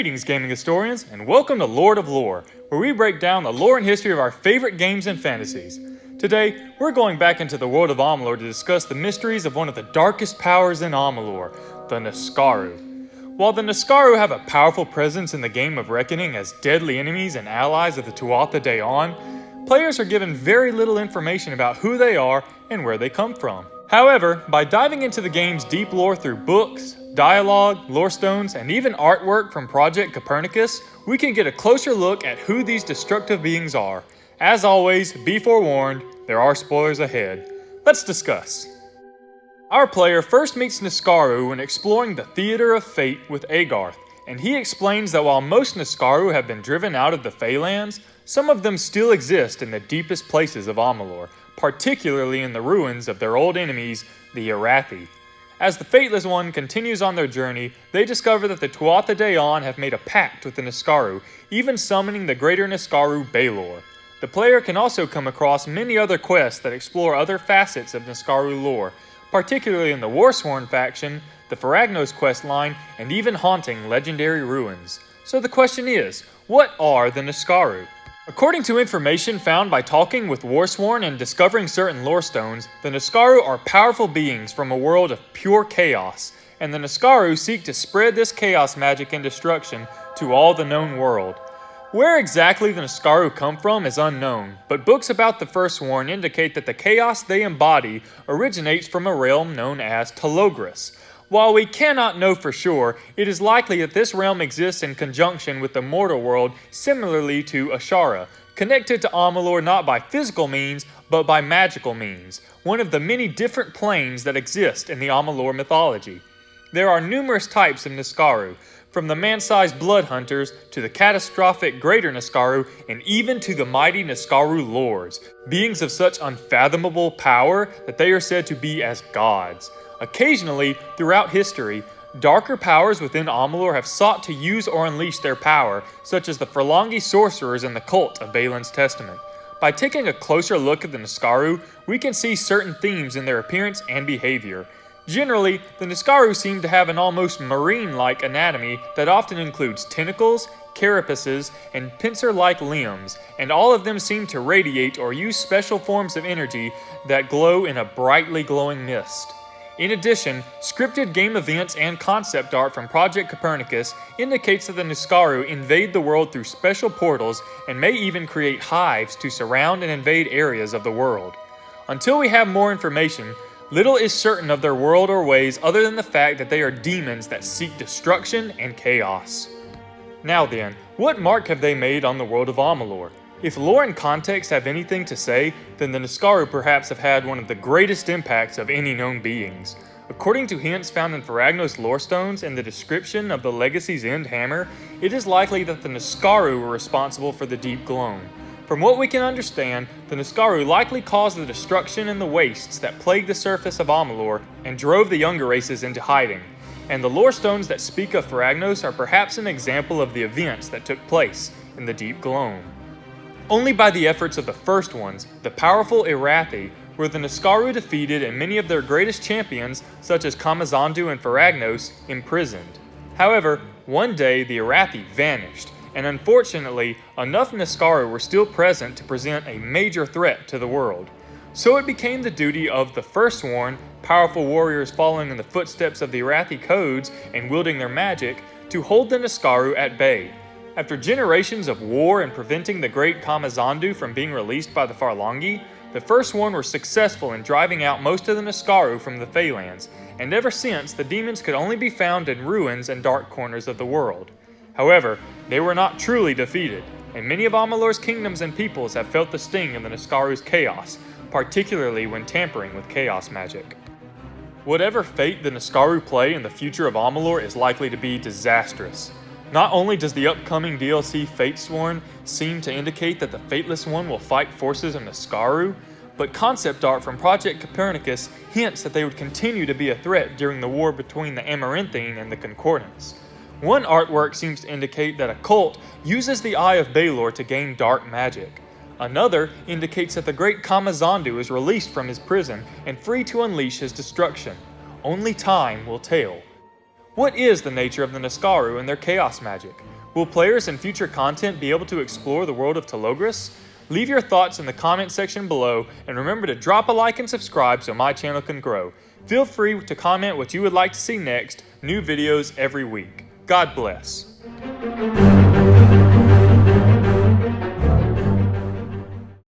Greetings, gaming historians, and welcome to Lord of Lore, where we break down the lore and history of our favorite games and fantasies. Today, we're going back into the world of Amalur to discuss the mysteries of one of the darkest powers in Amalur, the Niskaru. While the Naskaru have a powerful presence in the game of Reckoning as deadly enemies and allies of the Tuatha De Danann, players are given very little information about who they are and where they come from. However, by diving into the game's deep lore through books, dialogue, lore stones, and even artwork from Project Copernicus, we can get a closer look at who these destructive beings are. As always, be forewarned, there are spoilers ahead. Let's discuss. Our player first meets Niskaru when exploring the Theater of Fate with Agarth, and he explains that while most Niskaru have been driven out of the Feylands, some of them still exist in the deepest places of Amalur, particularly in the ruins of their old enemies, the Arathi. As the Fateless One continues on their journey, they discover that the Tuatha De Danann have made a pact with the Niskaru, even summoning the greater Niskaru Balor. The player can also come across many other quests that explore other facets of Niskaru lore, particularly in the Warsworn faction, the Faragnos questline, and even haunting legendary ruins. So the question is, what are the Niskaru? According to information found by talking with Warsworn and discovering certain lore stones, the Niskaru are powerful beings from a world of pure chaos, and the Niskaru seek to spread this chaos magic and destruction to all the known world. Where exactly the Niskaru come from is unknown, but books about the Firstborn indicate that the chaos they embody originates from a realm known as Telogris. While we cannot know for sure, it is likely that this realm exists in conjunction with the mortal world similarly to Ashara, connected to Amalur not by physical means, but by magical means, one of the many different planes that exist in the Amalur mythology. There are numerous types of Niskaru, from the man-sized blood hunters to the catastrophic greater Niskaru and even to the mighty Niskaru lords, beings of such unfathomable power that they are said to be as gods. Occasionally, throughout history, darker powers within Amalur have sought to use or unleash their power, such as the Furlongi sorcerers in the cult of Balin's Testament. By taking a closer look at the Niskaru, we can see certain themes in their appearance and behavior. Generally, the Niskaru seem to have an almost marine-like anatomy that often includes tentacles, carapaces, and pincer-like limbs, and all of them seem to radiate or use special forms of energy that glow in a brightly glowing mist. In addition, scripted game events and concept art from Project Copernicus indicates that the Niskaru invade the world through special portals and may even create hives to surround and invade areas of the world. Until we have more information, little is certain of their world or ways other than the fact that they are demons that seek destruction and chaos. Now then, what mark have they made on the world of Amalur? If lore and context have anything to say, then the Niskaru perhaps have had one of the greatest impacts of any known beings. According to hints found in Faragnos lore stones and the description of the Legacy's End hammer, it is likely that the Niskaru were responsible for the Deep Gloam. From what we can understand, the Niskaru likely caused the destruction and the wastes that plagued the surface of Amalur and drove the younger races into hiding. And the lore stones that speak of Faragnos are perhaps an example of the events that took place in the Deep Gloam. Only by the efforts of the first ones, the powerful Arathi, were the Niskaru defeated and many of their greatest champions, such as Kamazandu and Faragnos, imprisoned. However, one day the Arathi vanished, and unfortunately, enough Niskaru were still present to present a major threat to the world. So it became the duty of the Firstborn, powerful warriors following in the footsteps of the Arathi codes and wielding their magic, to hold the Niskaru at bay. After generations of war and preventing the great Kamazandu from being released by the Furlongi, the Firstborn were successful in driving out most of the Niskaru from the Feylands, and ever since the demons could only be found in ruins and dark corners of the world. However, they were not truly defeated, and many of Amalur's kingdoms and peoples have felt the sting of the Niskaru's chaos, particularly when tampering with chaos magic. Whatever fate the Niskaru play in the future of Amalur is likely to be disastrous. Not only does the upcoming DLC Fatesworn seem to indicate that the Fateless One will fight forces of Niskaru, but concept art from Project Copernicus hints that they would continue to be a threat during the war between the Amaranthine and the Concordance. One artwork seems to indicate that a cult uses the Eye of Balor to gain dark magic. Another indicates that the great Kamazandu is released from his prison and free to unleash his destruction. Only time will tell. What is the nature of the Naskaru and their chaos magic? Will players in future content be able to explore the world of Telogris? Leave your thoughts in the comment section below, and remember to drop a like and subscribe so my channel can grow. Feel free to comment what you would like to see next, new videos every week. God bless.